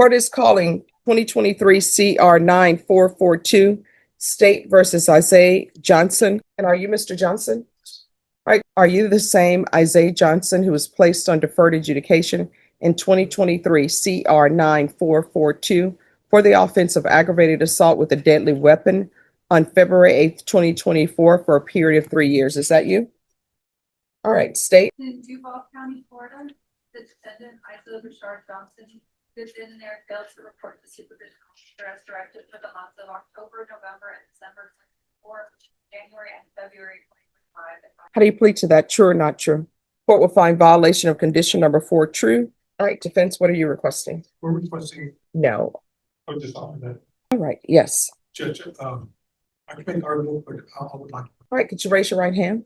Court is calling 2023 CR 9442, State versus Isaiah Johnson. And are you Mr. Johnson? All right, are you the same Isaiah Johnson who was placed on deferred adjudication in 2023 CR 9442 for the offense of aggravated assault with a deadly weapon on February 8th, 2024 for a period of 3 years? Is that you? All right, state. In Duval County, Florida, the defendant, Isaiah Rashard Johnson, who's in there, failed to report the supervision officer as directed for the months of October, November, and December, or January and February 2025. How do you plead to that? True or not true? Court will find violation of condition number 4 true. All right, defense, what are you requesting? We're requesting, No. just on that, All right, yes. Judge, I can make argument, but I would like. All right, could you raise your right hand?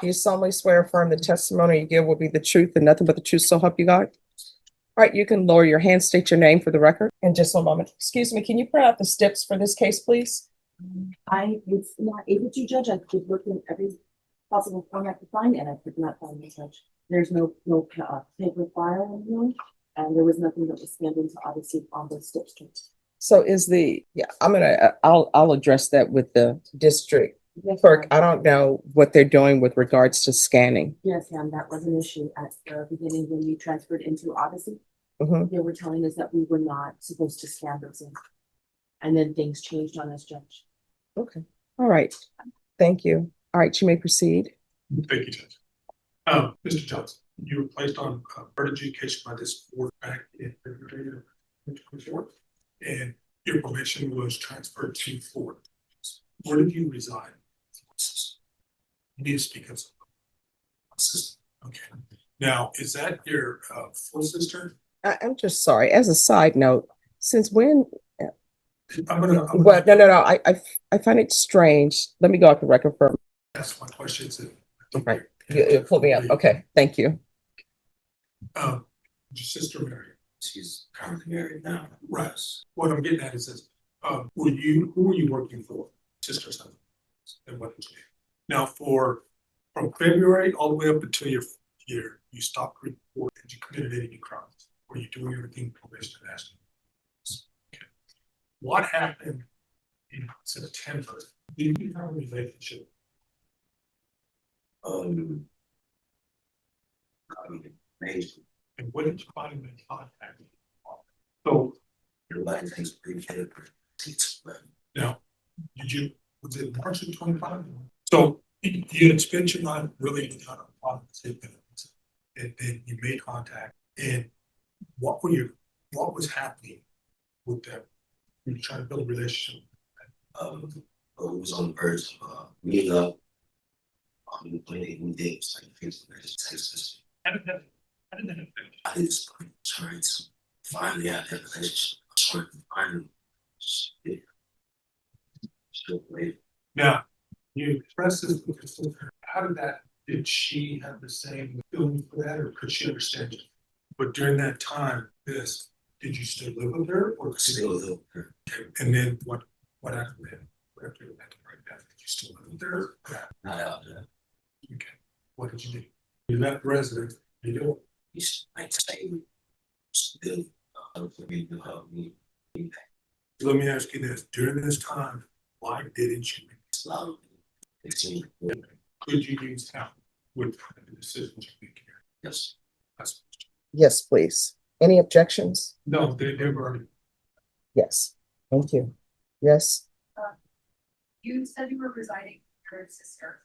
Do you solemnly swear or affirm the testimony you give will be the truth and nothing but the truth, so help you God? All right, you can lower your hand, state your name for the record in just one moment. Excuse me, can you print out the steps for this case, please? I was not able to, Judge. I could look in every possible form I could find, and I could not find the judge. There's no paper file in here, and there was nothing that was scanned into Odyssey on the steps. So is I'll address that with the district clerk. I don't know what they're doing with regards to scanning. Yes, ma'am, that was an issue at the beginning when we transferred into Odyssey. Mhm. They were telling us that we were not supposed to scan those in. And then things changed on us, Judge. Okay, all right, thank you. All right, you may proceed. Thank you, Judge. Mr. Johnson, you were placed on deferred adjudication by this court back in February of 2024, and your probation was transferred to Florida. Where did you reside? You need to speak up. Okay. Now, is that your full sister? I'm just sorry, as a side note, since when? Well, No, I find it strange. Let me go off the record for. That's my question. Right. You pull me up. Okay, thank you. Your sister married? She's currently married now. Right. What I'm getting at is this, who were you working for? Sister's husband. And what did you do? Now from February all the way up until your year, you stopped reporting that you committed any crimes. Were you doing everything probation had asked you? Okay. What happened in September? Did you have a relationship? And what did you find in contact? So your life is pretty good. Now, was it March of 25? So you had spent your life really on a lot of benefits, and then you made contact. And what was happening with them? You were trying to build a relationship. It was on the verge of meeting up. Playing games like Texas. How did that happen? I just trying to finally have that relationship. Trying to finally Now, you expressed this with your sister. Did she have the same feeling for that, or could she understand you? But during that time, did you still live with her, or still live with her? Okay. And then what happened then? After you met her, did you still live with her? Not out there. Okay. What did you do? You left the residence. You do. He's like saying, still, me. Let me ask you this: during this time, why didn't you? Could you use help with the decisions you make here? Yes. Yes, please. Any objections? No, they were. Yes, thank you. Yes. You said you were residing with your sister,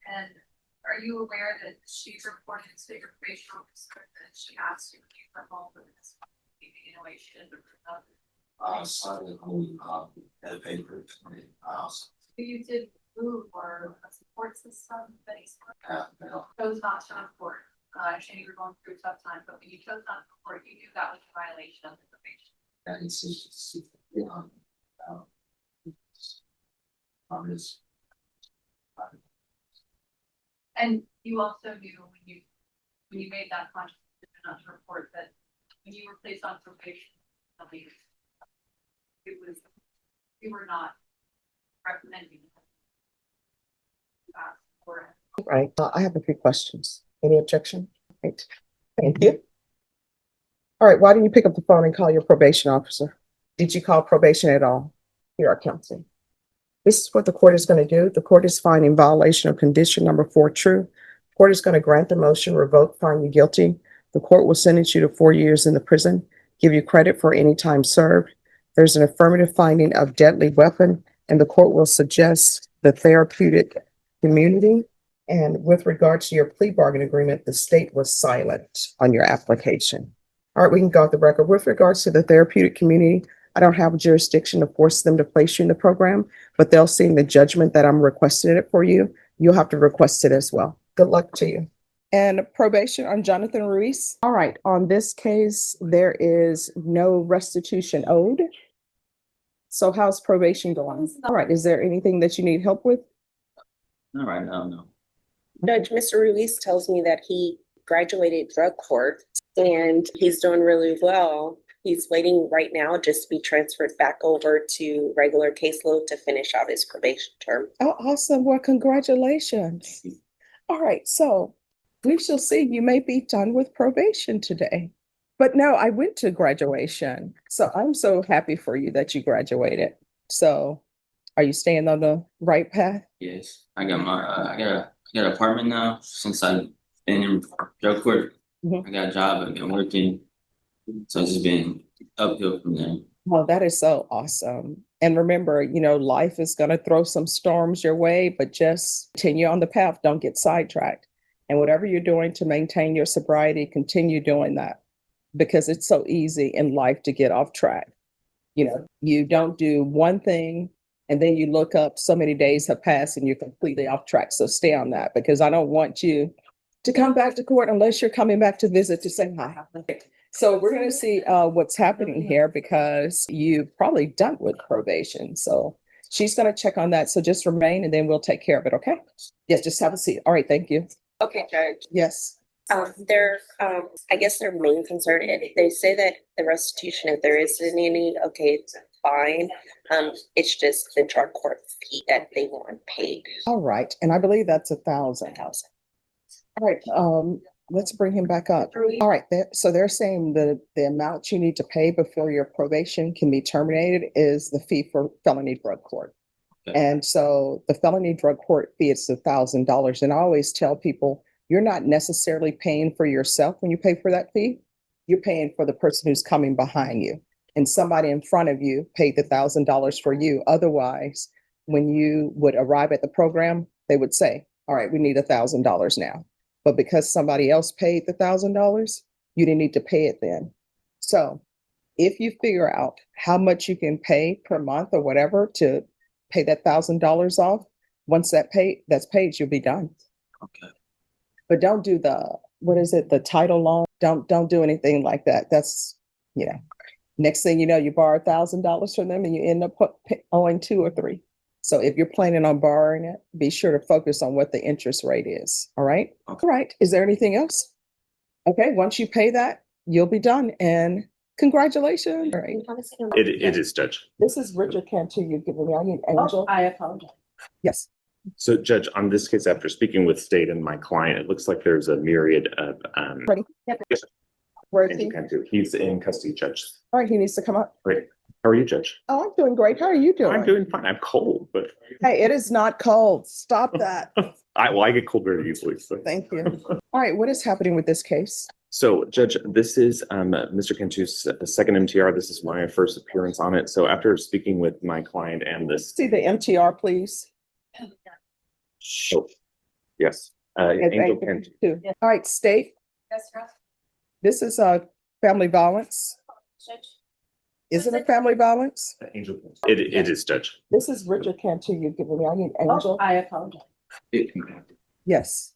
and are you aware that she reported to your probation officer that she asked you to keep her home with this in a way she didn't approve of? Signed only that paper. You did move or a support system that he chose not to report. And you were going through a tough time, but when you chose not to report, you knew that was a violation of the probation. That is And you also knew when you made that conscious decision not to report that when you were placed on probation, you were not recommending for it. Right. I have a few questions. Any objection? Right. Thank you. All right, why didn't you pick up the phone and call your probation officer? Did you call probation at all? Here are counseling. This is what the court is going to do. The court is finding violation of condition number 4 true. Court is going to grant the motion, revoke, find you guilty. The court will sentence you to 4 years in the prison, give you credit for any time served. There's an affirmative finding of deadly weapon, and the court will suggest the therapeutic community. And with regard to your plea bargain agreement, the state was silent on your application. All right, we can go off the record. With regards to the therapeutic community, I don't have jurisdiction to force them to place you in the program, but they'll see in the judgment that I'm requesting it for you. You'll have to request it as well. Good luck to you. And probation on Jonathan Ruiz. All right, on this case, there is no restitution owed. So how's probation going? All right, is there anything that you need help with? All right, no. Judge, Mr. Ruiz tells me that he graduated drug court and he's doing really well. He's waiting right now just to be transferred back over to regular caseload to finish out his probation term. Oh, awesome. Well, congratulations. All right, so we shall see. You may be done with probation today. But no, I went to graduation. So I'm so happy for you that you graduated. So are you staying on the right path? Yes, I got I got an apartment now since I've been in drug court. Mhm. I got a job. I've been working, so it's just been uphill from there. Well, that is so awesome. And remember, life is going to throw some storms your way, but just continue on the path. Don't get sidetracked. And whatever you're doing to maintain your sobriety, continue doing that because it's so easy in life to get off track. You don't do one thing and then you look up, so many days have passed and you're completely off track. So stay on that because I don't want you to come back to court unless you're coming back to visit to say hi. So we're going to see what's happening here because you've probably done with probation. So she's going to check on that. So just remain and then we'll take care of it. Okay. Yes. Just have a seat. All right. Thank you. Okay, Judge. Yes. I guess their main concern, they say that the restitution, if there isn't any, okay, it's fine. It's just the drug court fee that they want paid. All right. And I believe that's 1,000. All right. Let's bring him back up. All right. So they're saying the amount you need to pay before your probation can be terminated is the fee for felony drug court. Okay. And so the felony drug court fee is $1,000. And I always tell people, you're not necessarily paying for yourself when you pay for that fee. You're paying for the person who's coming behind you. And somebody in front of you paid the $1,000 for you. Otherwise, when you would arrive at the program, they would say, all right, we need $1,000 now. But because somebody else paid the $1,000, you didn't need to pay it then. So if you figure out how much you can pay per month or whatever to pay that $1,000 off, once that's paid, you'll be done. Okay. But don't do the title loan. Don't do anything like that. That's, next thing you know, you borrow $1,000 from them and you end up owing 2 or 3. So if you're planning on borrowing it, be sure to focus on what the interest rate is. All right. Okay. All right. Is there anything else? Okay. Once you pay that, you'll be done. And congratulations. All right. It is, Judge. This is Richard Cantu. You're giving me. I need Angel. I apologize. Yes. So, Judge, on this case, after speaking with State and my client, it looks like there's a myriad of Ready? Where is things he? you can do. He's in custody, Judge. All right. He needs to come up. Great. How are you, Judge? Oh, I'm doing great. How are you doing? I'm doing fine. I'm cold, but Hey, it is not cold. Stop that. I get cold very easily. So. Thank you. All right. What is happening with this case? So, Judge, this is Mr. Cantu's second MTR. This is my first appearance on it. So, after speaking with my client and this, See the MTR, please. oh, yes, Angel Cantu. Two. All right, State. Yes, sir. This is family violence. Is it a family violence? Angel Cantu. It is, Judge. This is Richard Cantu. You're giving me. I need Angel. I apologize. Yes.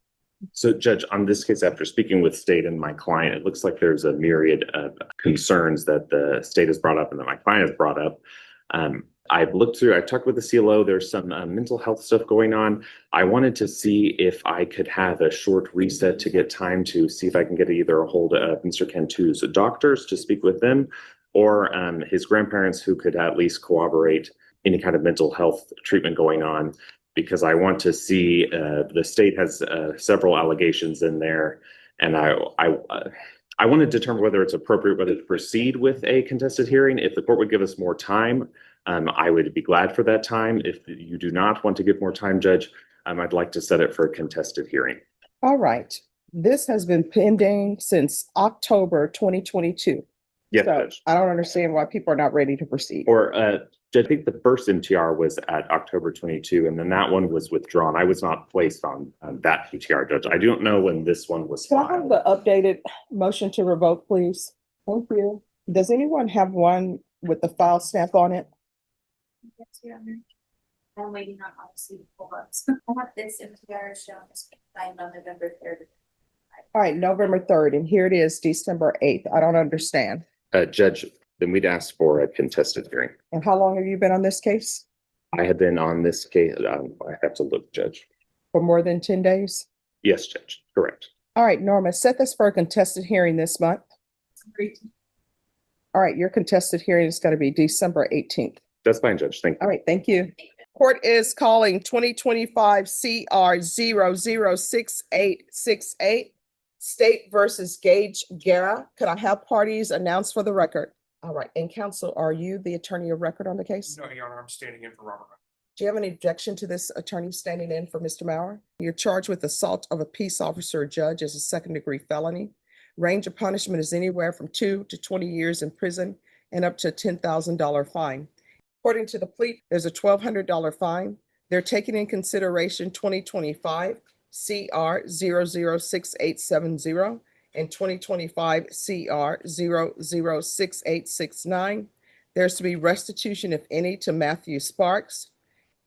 So, Judge, on this case, after speaking with State and my client, it looks like there's a myriad of concerns that the State has brought up and that my client has brought up. I've looked through, I've talked with the CLO, there's some mental health stuff going on. I wanted to see if I could have a short reset to get time to see if I can get either a hold of Mr. Cantu's doctors to speak with them or his grandparents who could at least corroborate any kind of mental health treatment going on. Because I want to see the State has several allegations in there, and I want to determine whether it's appropriate, whether to proceed with a contested hearing. If the court would give us more time, I would be glad for that time. If you do not want to give more time, Judge, I'd like to set it for a contested hearing. All right. This has been pending since October 2022. Yes, So Judge. I don't understand why people are not ready to proceed. Or, Judge, I think the first MTR was at October 22, and then that one was withdrawn. I was not placed on that PTR, Judge. I don't know when this one was Can I have filed. the updated motion to revoke, please? Thank you. Does anyone have one with the file stamp on it? Yes, Your Honor. I'm waiting on obviously the full votes. I want this MTR shown as signed on November 3rd. All right, November 3rd, and here it is, December 8th. I don't understand. Judge, then we'd ask for a contested hearing. And how long have you been on this case? I have been on this case, I have to look, Judge. For more than 10 days? Yes, Judge, correct. All right, Norma, set this for a contested hearing this month. All right, your contested hearing is going to be December 18th. That's fine, Judge. Thank you. All right, thank you. Court is calling 2025 CR 006868, State versus Gage Guerra. Could I have parties announced for the record? All right, and counsel, are you the attorney of record on the case? No, Your Honor, I'm standing in for Robert. Do you have any objection to this attorney standing in for Mr. Maurer? You're charged with assault of a peace officer or judge as a second-degree felony. Range of punishment is anywhere from 2 to 20 years in prison and up to a $10,000 fine. According to the plea, there's a $1,200 fine. They're taking in consideration 2025 CR 006870 and 2025 CR 006869. There's to be restitution, if any, to Matthew Sparks,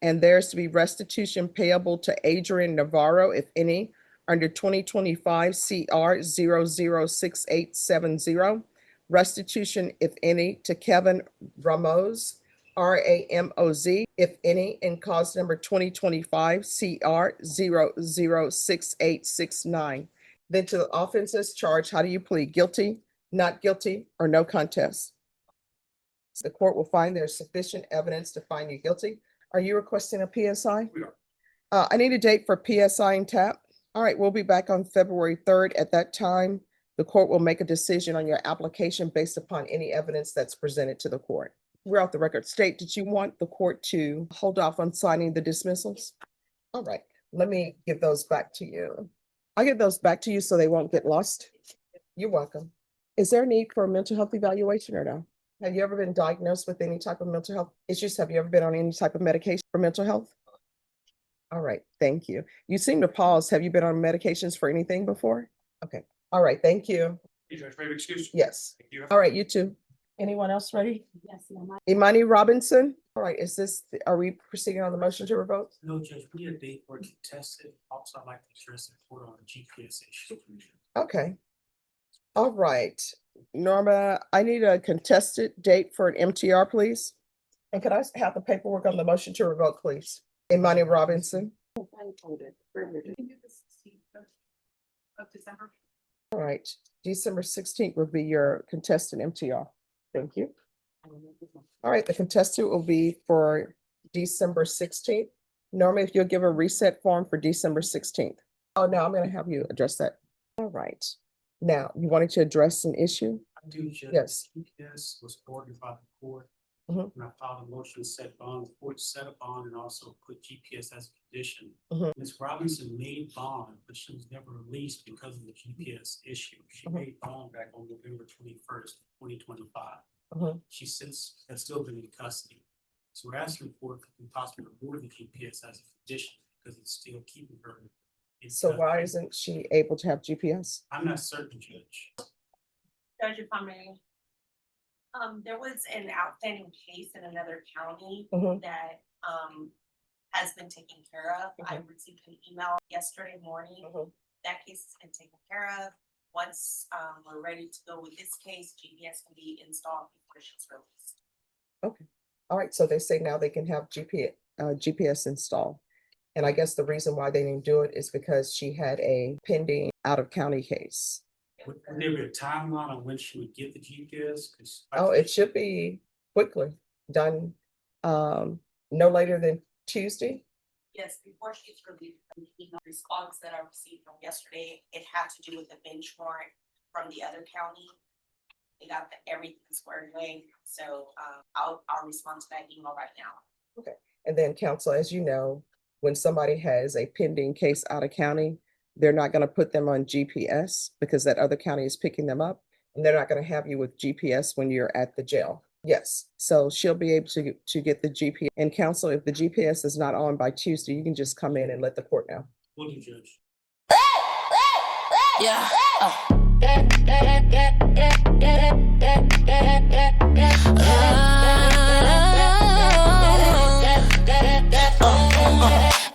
and there's to be restitution payable to Adrian Navarro, if any, under 2025 CR 006870. Restitution, if any, to Kevin Ramos, RAMOZ, if any, in cause number 2025 CR 006869. Then to the offenses charged, how do you plead? Guilty, not guilty, or no contest? The court will find there's sufficient evidence to find you guilty. Are you requesting a PSI? We are. I need a date for PSI and TAP. All right, we'll be back on February 3rd. At that time, the court will make a decision on your application based upon any evidence that's presented to the court. We're off the record. State, did you want the court to hold off on signing the dismissals? All right, let me give those back to you. I'll give those back to you so they won't get lost. You're welcome. Is there a need for a mental health evaluation or no? Have you ever been diagnosed with any type of mental health issues? Have you ever been on any type of medication for mental health? All right, thank you. You seem to pause. Have you been on medications for anything before? Okay, all right, thank you. Hey, Judge, may I excuse? Yes. Thank you. All right, you too. Anyone else ready? Yes, ma'am. Imani Robinson? All right, are we proceeding on the motion to revoke? No, Judge, we need a date for contested. Also, I'd like to address the court on the GPS issue. Okay. All right, Norma, I need a contested date for an MTR, please. And could I have the paperwork on the motion to revoke, please? Imani Robinson. I can do the 16th of December. All right, December 16th would be your contested MTR. Thank you. All right, the contestant will be for December 16th. Norma, if you'll give a reset form for December 16th. Oh, no, I'm gonna have you address that. All right. Now, you wanted to address an issue? I do, Judge. Yes. GPS was ordered by the court. Mhm. And I filed a motion to set bond, the court set a bond and also put GPS as a condition. Mhm. Ms. Robinson made bond, but she was never released because of the GPS issue. She Mhm. made bond back on November 21st, 2025. Mhm. She since has still been in custody. So we're asking the court if we can possibly remove the GPS as a condition because it's still keeping her. in So why custody. isn't she able to have GPS? I'm not certain, Judge. Judge, if I may. There was an outstanding case in another county Mhm. that, has been taken care of. I received an email yesterday morning. Mhm. That case has been taken care of. Once, we're ready to go with this case, GPS can be installed before she's released. All right, so they say now they can have GPS installed. And I guess the reason why they didn't do it is because she had a pending out-of-county case. Would there be a timeline on when she would get the GPS? 'Cause I Oh, think- it should be quickly done, no later than Tuesday. Yes, before she's released, the email response that I received from yesterday, it had to do with the bench warrant. from the other county. They got everything squared away, so I'll respond to that email right now. And then council, as you know, when somebody has a pending case out of county, they're not gonna put them on GPS because that other county is picking them up. And they're not gonna have you with GPS when you're at the jail. Yes, so she'll be able to get the GPS. And council, if the GPS is not on by Tuesday, you can just come in and let the court know. Will do, Judge. Yeah.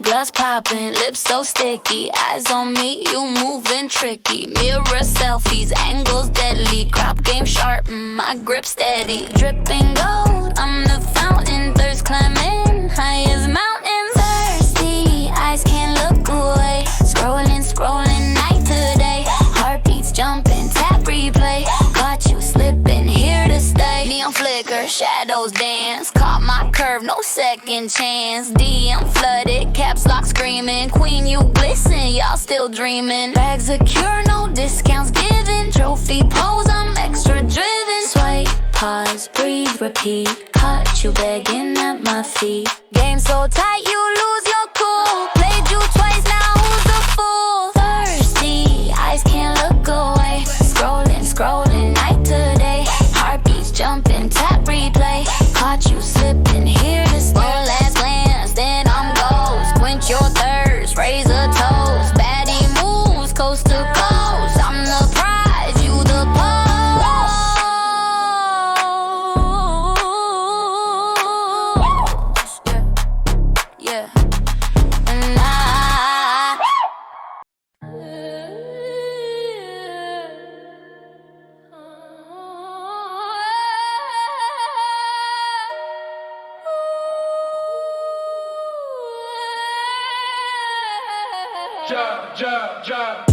Glass popping, lips so sticky. Eyes on me, you moving tricky. Mirror selfies, angles deadly. Crop game sharp, my grip steady. Dripping gold, I'm the fountain. Thirst climbing, high as mountain. Thirsty, eyes can't look away. Scrolling night to day. Heartbeats jumping, tap replay. Got you slipping, here to stay. Neon flicker, shadows dance. Caught my curve, no second chance. DM flooded, caps lock screaming. Queen, you glisten, y'all still dreaming. Bag secure, no discounts given. Trophy pose, I'm extra driven. Swipe, pause, breathe, repeat. Caught you begging at my feet. Game so tight, you lose your cool. Played you twice, now who's the fool? Thirsty, eyes can't look away. Scrolling night to day. Heartbeats jumping, tap replay. Caught you slipping, here to stay. One last glance, then I'm ghost. Quench your thirst, raise a toast. Baddie moves, coast to coast. I'm the prize, you the pose. Yeah. And Job.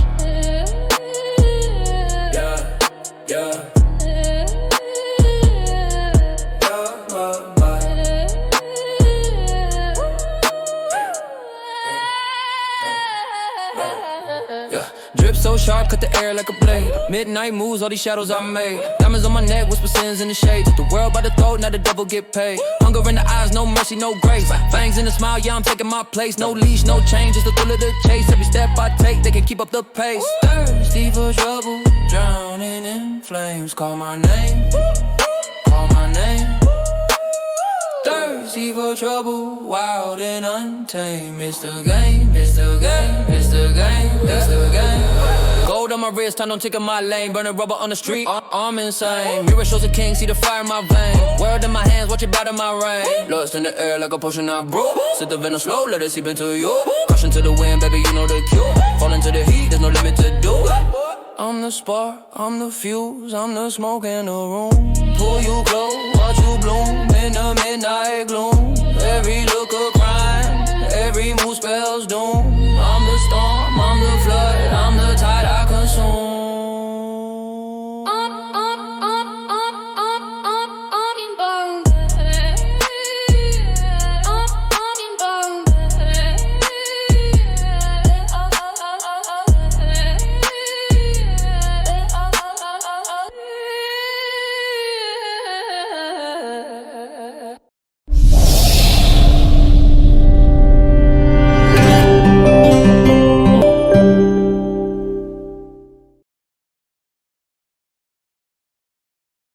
Drip so sharp, cut the air like a blade. Midnight moves, all these shadows I made. Diamonds on my neck, whisper sins in the shade. Took the world by the throat, now the devil get paid. Hunger in the eyes, no mercy, no grace. Fangs in the smile, yeah, I'm taking my place. No leash, no change, just the thrill of the chase. Every step I take, they can keep up the pace. Thirsty for trouble, drowning in flames. Call my name, call my name. Thirsty for trouble, wild and untamed. It's the game, it's the game, it's the game, it's the game. Gold on my wrist, time don't tick in my lane. Burning rubber on the street, I'm insane. Mirror shows a king, see the fire in my vein. World in my hands, watch it battle my rain. Lost in the air like a potion I brew. Sip the venom slow, let it seep into you. Caution to the wind, baby, you know the cue. Fall into the heat, there's no limit to do. I'm the spark, I'm the fuse, I'm the smoke in the room.